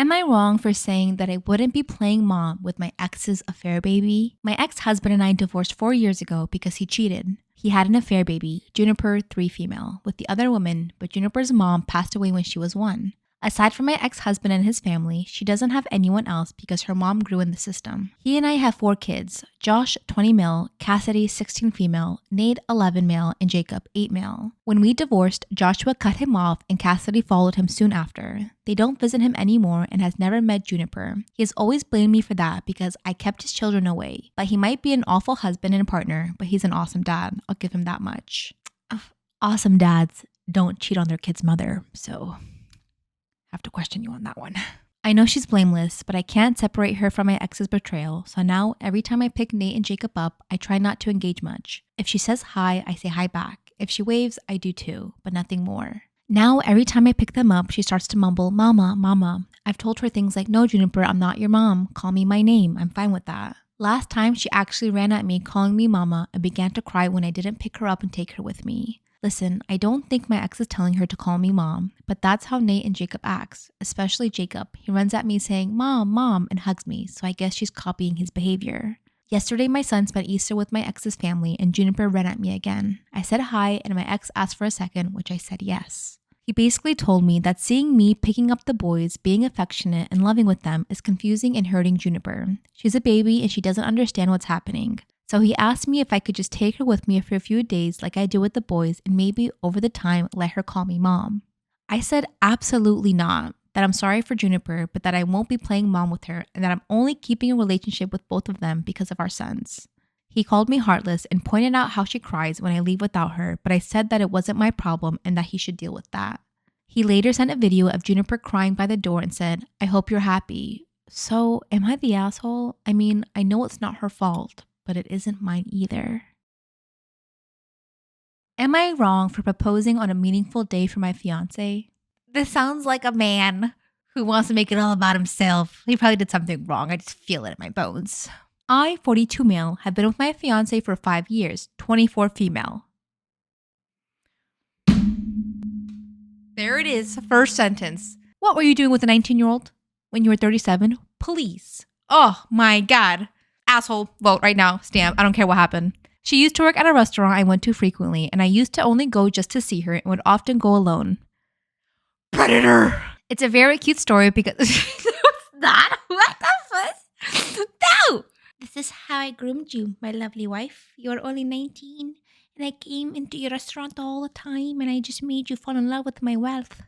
Am I wrong for saying that I wouldn't be playing mom with my ex's affair baby? My ex-husband and I divorced 4 years ago because he cheated. He had an affair baby, Juniper 3 female, with the other woman, but Juniper's mom passed away when she was 1. Aside from my ex-husband and his family, she doesn't have anyone else because her mom grew in the system. He and I have 4 kids, Josh 20 male, Cassidy 16 female, Nate 11 male, and Jacob 8 male. When we divorced, Joshua cut him off and Cassidy followed him soon after. They don't visit him anymore and has never met Juniper. He has always blamed me for that because I kept his children away. But he might be an awful husband and partner, but he's an awesome dad. I'll give him that much. Awesome dads don't cheat on their kid's mother, so have to question you on that one. I know she's blameless, but I can't separate her from my ex's betrayal, so now every time I pick Nate and Jacob up, I try not to engage much. If she says hi, I say hi back. If she waves, I do too, but nothing more. Now every time I pick them up, she starts to mumble, "Mama, mama." I've told her things like, "No, Juniper, I'm not your mom. Call me my name. I'm fine with that." Last time, she actually ran at me calling me mama and began to cry when I didn't pick her up and take her with me. Listen, I don't think my ex is telling her to call me mom, but that's how Nate and Jacob acts, especially Jacob. He runs at me saying, "Mom, mom," and hugs me, so I guess she's copying his behavior. Yesterday, my son spent Easter with my ex's family and Juniper ran at me again. I said hi and my ex asked for a second, which I said yes. He basically told me that seeing me picking up the boys, being affectionate and loving with them is confusing and hurting Juniper. She's a baby and she doesn't understand what's happening. So he asked me if I could just take her with me for a few days like I do with the boys and maybe over the time let her call me mom. I said absolutely not, that I'm sorry for Juniper, but that I won't be playing mom with her and that I'm only keeping a relationship with both of them because of our sons. He called me heartless and pointed out how she cries when I leave without her, but I said that it wasn't my problem and that he should deal with that. He later sent a video of Juniper crying by the door and said, "I hope you're happy." So, am I the asshole? I mean, I know it's not her fault, but it isn't mine either. Am I wrong for proposing on a meaningful day for my fiance? This sounds like a man who wants to make it all about himself. He probably did something wrong. I just feel it in my bones. I, 42 male, have been with my fiance for 5 years, 24 female. There it is, first sentence. What were you doing with a 19-year-old when you were 37? Police. Oh my God. Asshole, vote right now, stamp. I don't care what happened. She used to work at a restaurant I went to frequently, and I used to only go just to see her and would often go alone. Predator! It's a very cute story because... What's that? What the fuck? No! "This is how I groomed you, my lovely wife. You're only 19, and I came into your restaurant all the time, and I just made you fall in love with my wealth."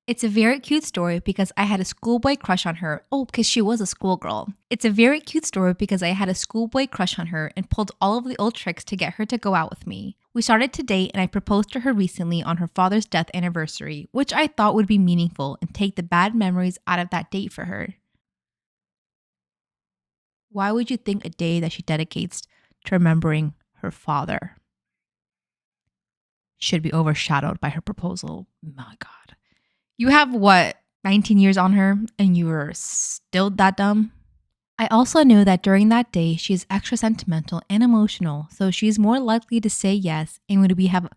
It's a very cute story because I had a schoolboy crush on her. Oh, because she was a schoolgirl. It's a very cute story because I had a schoolboy crush on her and pulled all of the old tricks to get her to go out with me. We started to date and I proposed to her recently on her father's death anniversary, which I thought would be meaningful and take the bad memories out of that date for her. Why would you think a day that she dedicates to remembering her father should be overshadowed by her proposal? My God. You have, 19 years on her and you were still that dumb? I also know that during that day, she is extra sentimental and emotional, so she's more likely to say yes and would have...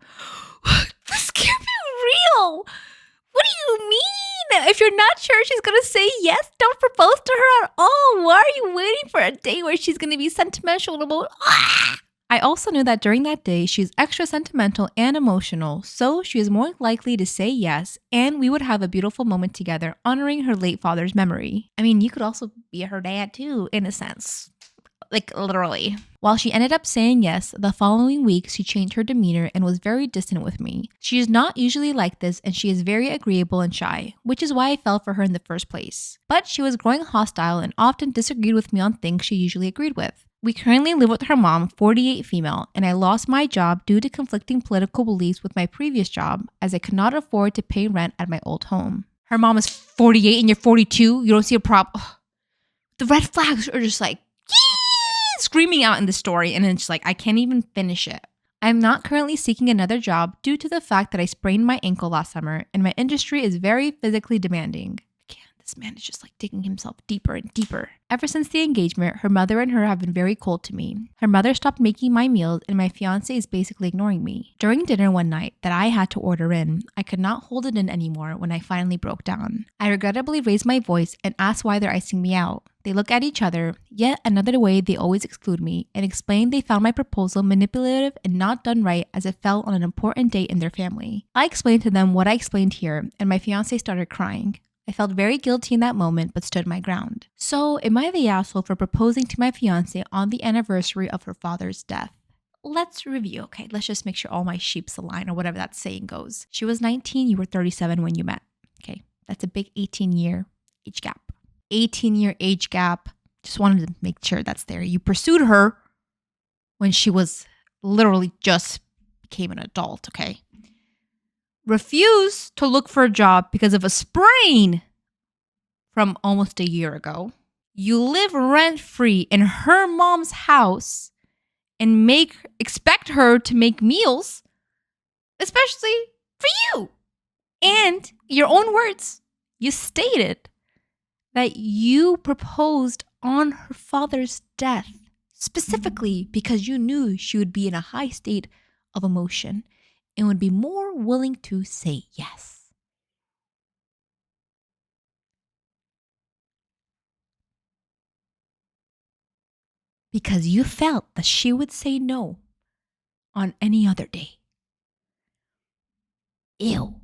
This can't be real! What do you mean? If you're not sure she's going to say yes, don't propose to her at all. Why are you waiting for a day where she's going to be sentimental about... I also know that during that day, she's extra sentimental and emotional, so she is more likely to say yes, and we would have a beautiful moment together honoring her late father's memory. I mean, you could also be her dad too, in a sense. Like, literally. While she ended up saying yes, the following week, she changed her demeanor and was very distant with me. She is not usually like this, and she is very agreeable and shy, which is why I fell for her in the first place. But she was growing hostile and often disagreed with me on things she usually agreed with. We currently live with her mom, 48 female, and I lost my job due to conflicting political beliefs with my previous job as I could not afford to pay rent at my old home. Her mom is 48 and you're 42? You don't see a problem? The red flags are just like, screaming out in the story, and it's like, I can't even finish it. I'm not currently seeking another job due to the fact that I sprained my ankle last summer and my industry is very physically demanding. This man is just like digging himself deeper and deeper. Ever since the engagement, her mother and her have been very cold to me. Her mother stopped making my meals and my fiance is basically ignoring me. During dinner one night that I had to order in, I could not hold it in anymore when I finally broke down. I regrettably raised my voice and asked why they're icing me out. They look at each other, yet another way they always exclude me, and explain they found my proposal manipulative and not done right as it fell on an important date in their family. I explained to them what I explained here, and my fiance started crying. I felt very guilty in that moment but stood my ground. So, am I the asshole for proposing to my fiance on the anniversary of her father's death? Let's review, okay? Let's just make sure all my sheeps align or whatever that saying goes. She was 19, you were 37 when you met. Okay, that's a big 18-year age gap. 18-year age gap. Just wanted to make sure that's there. You pursued her when she was literally just became an adult, okay? Refused to look for a job because of a sprain from almost a year ago. You live rent-free in her mom's house and expect her to make meals, especially for you. And your own words, you stated that you proposed on her father's death, specifically because you knew she would be in a high state of emotion and would be more willing to say yes. Because you felt that she would say no on any other day. Ew.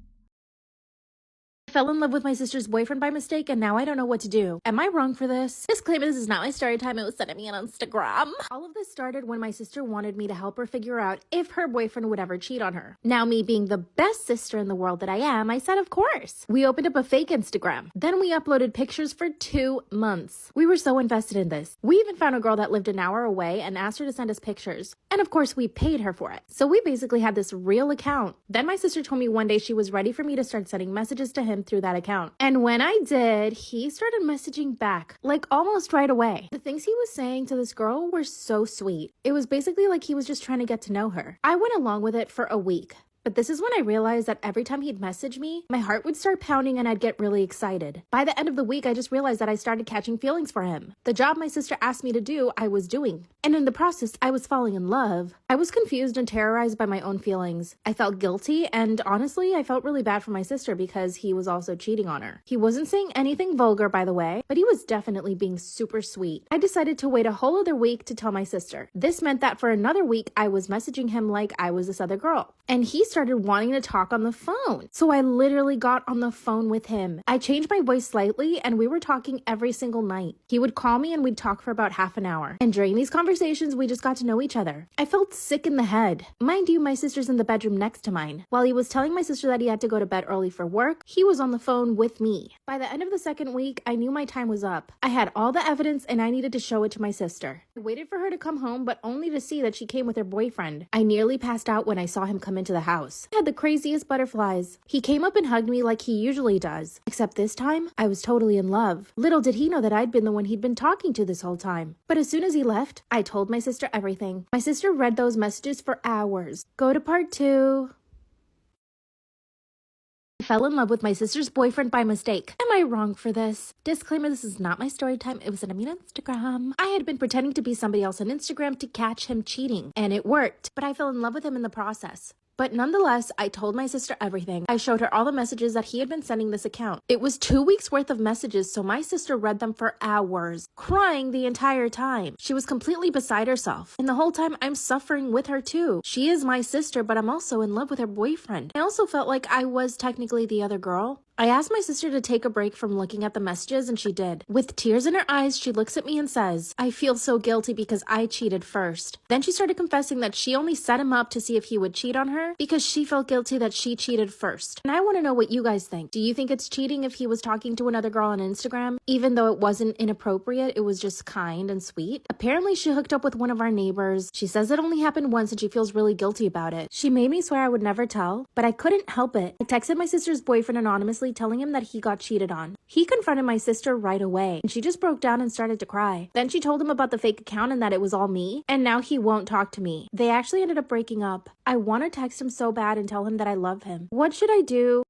I fell in love with my sister's boyfriend by mistake, and now I don't know what to do. Am I wrong for this? Disclaimer, this is not my story time. It was sent to me on Instagram. All of this started when my sister wanted me to help her figure out if her boyfriend would ever cheat on her. Now, me being the best sister in the world that I am, I said of course. We opened up a fake Instagram. Then we uploaded pictures for 2 months. We were so invested in this. We even found a girl that lived an hour away and asked her to send us pictures. And of course, we paid her for it. So we basically had this real account. Then my sister told me one day she was ready for me to start sending messages to him through that account. And when I did, he started messaging back, like almost right away. The things he was saying to this girl were so sweet. It was basically like he was just trying to get to know her. I went along with it for a week. But this is when I realized that every time he'd message me, my heart would start pounding and I'd get really excited. By the end of the week, I just realized that I started catching feelings for him. The job my sister asked me to do, I was doing. And in the process, I was falling in love. I was confused and terrorized by my own feelings. I felt guilty, and honestly, I felt really bad for my sister because he was also cheating on her. He wasn't saying anything vulgar, by the way, but he was definitely being super sweet. I decided to wait a whole other week to tell my sister. This meant that for another week, I was messaging him like I was this other girl. And he started wanting to talk on the phone. So I literally got on the phone with him. I changed my voice slightly and we were talking every single night. He would call me and we'd talk for about half an hour. And during these conversations, we just got to know each other. I felt sick in the head. Mind you, my sister's in the bedroom next to mine. While he was telling my sister that he had to go to bed early for work, he was on the phone with me. By the end of the second week, I knew my time was up. I had all the evidence and I needed to show it to my sister. I waited for her to come home, but only to see that she came with her boyfriend. I nearly passed out when I saw him come into the house. I had the craziest butterflies. He came up and hugged me like he usually does. Except this time, I was totally in love. Little did he know that I'd been the one he'd been talking to this whole time. But as soon as he left, I told my sister everything. My sister read those messages for hours. Go to part 2. I fell in love with my sister's boyfriend by mistake. Am I wrong for this? Disclaimer, this is not my story time. It was sent to me on Instagram. I had been pretending to be somebody else on Instagram to catch him cheating, and it worked, but I fell in love with him in the process. But nonetheless, I told my sister everything. I showed her all the messages that he had been sending this account. It was 2 weeks worth of messages, so my sister read them for hours, crying the entire time. She was completely beside herself. And the whole time, I'm suffering with her too. She is my sister, but I'm also in love with her boyfriend. I also felt like I was technically the other girl. I asked my sister to take a break from looking at the messages, and she did. With tears in her eyes, she looks at me and says, "I feel so guilty because I cheated first." Then she started confessing that she only set him up to see if he would cheat on her because she felt guilty that she cheated first. And I want to know what you guys think. Do you think it's cheating if he was talking to another girl on Instagram? Even though it wasn't inappropriate, it was just kind and sweet. Apparently, she hooked up with one of our neighbors. She says it only happened once and she feels really guilty about it. She made me swear I would never tell, but I couldn't help it. I texted my sister's boyfriend anonymously telling him that he got cheated on. He confronted my sister right away, and she just broke down and started to cry. Then she told him about the fake account and that it was all me, and now he won't talk to me. They actually ended up breaking up. I want to text him so bad and tell him that I love him. What should I do?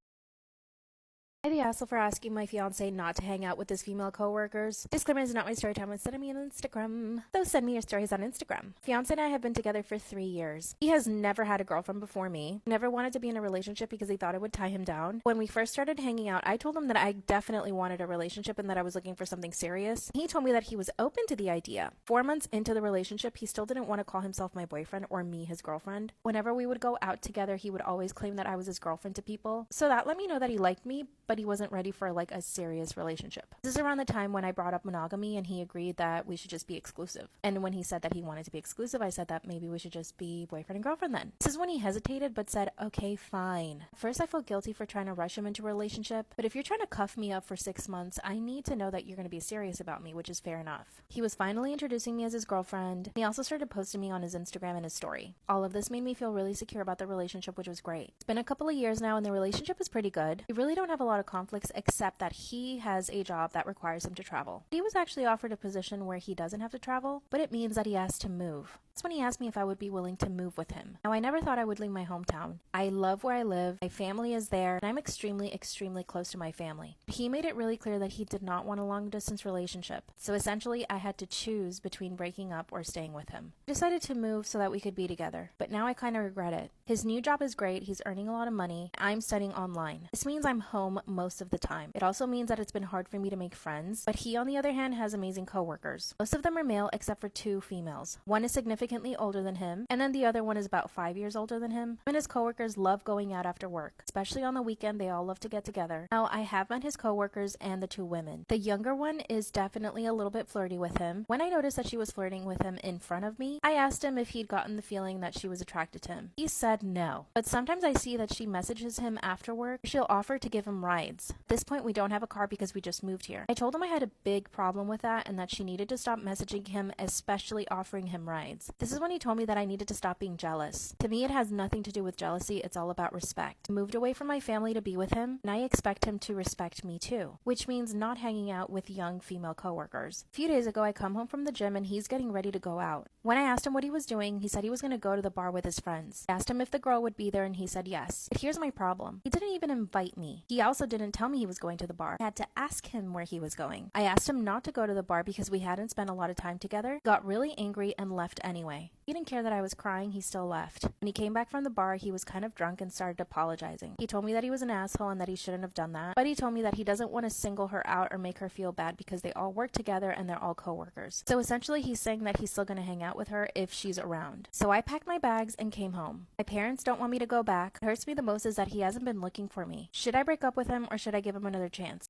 The asshole for asking my fiance not to hang out with his female coworkers. Disclaimer, is not my story time. Send me on Instagram. Though send me your stories on Instagram. Fiance and I have been together for 3 years. He has never had a girlfriend before me. Never wanted to be in a relationship because he thought it would tie him down. When we first started hanging out, I told him that I definitely wanted a relationship and that I was looking for something serious. He told me that he was open to the idea. 4 months into the relationship, he still didn't want to call himself my boyfriend or me his girlfriend. Whenever we would go out together, he would always claim that I was his girlfriend to people. So that let me know that he liked me, but he wasn't ready for like a serious relationship. This is around the time when I brought up monogamy and he agreed that we should just be exclusive. And when he said that he wanted to be exclusive, I said that maybe we should just be boyfriend and girlfriend then. This is when he hesitated but said, okay, fine. First, I felt guilty for trying to rush him into a relationship, but if you're trying to cuff me up for 6 months, I need to know that you're going to be serious about me, which is fair enough. He was finally introducing me as his girlfriend. He also started posting me on his Instagram and his story. All of this made me feel really secure about the relationship, which was great. It's been a couple of years now and the relationship is pretty good. We really don't have a lot of conflicts except that he has a job that requires him to travel. He was actually offered a position where he doesn't have to travel, but it means that he has to move. That's when he asked me if I would be willing to move with him. Now, I never thought I would leave my hometown. I love where I live, my family is there, and I'm extremely close to my family. He made it really clear that he did not want a long-distance relationship. So essentially, I had to choose between breaking up or staying with him. I decided to move so that we could be together, but now I kind of regret it. His new job is great, he's earning a lot of money, I'm studying online. This means I'm home most of the time. It also means that it's been hard for me to make friends, but he on the other hand has amazing coworkers. Most of them are male except for 2 females. One is significantly older than him, and then the other one is about 5 years older than him. Him and his coworkers love going out after work, especially on the weekend. They all love to get together. Now, I have met his coworkers and the 2 women. The younger one is definitely a little bit flirty with him. When I noticed that she was flirting with him in front of me, I asked him if he'd gotten the feeling that she was attracted to him. He said no, but sometimes I see that she messages him after work. She'll offer to give him rides. At this point, we don't have a car because we just moved here. I told him I had a big problem with that and that she needed to stop messaging him, especially offering him rides. This is when he told me that I needed to stop being jealous. To me, it has nothing to do with jealousy. It's all about respect. I moved away from my family to be with him, and I expect him to respect me too, which means not hanging out with young female coworkers. A few days ago, I come home from the gym and he's getting ready to go out. When I asked him what he was doing, he said he was going to go to the bar with his friends. I asked him if the girl would be there and he said yes. But here's my problem. He didn't even invite me. He also didn't tell me he was going to the bar. I had to ask him where he was going. I asked him not to go to the bar because we hadn't spent a lot of time together, got really angry and left anyway. He didn't care that I was crying, he still left. When he came back from the bar, he was kind of drunk and started apologizing. He told me that he was an asshole and that he shouldn't have done that, but he told me that he doesn't want to single her out or make her feel bad because they all work together and they're all coworkers. So essentially he's saying that he's still going to hang out with her if she's around. So I packed my bags and came home. My parents don't want me to go back. What hurts me the most is that he hasn't been looking for me. Should I break up with him or should I give him another chance?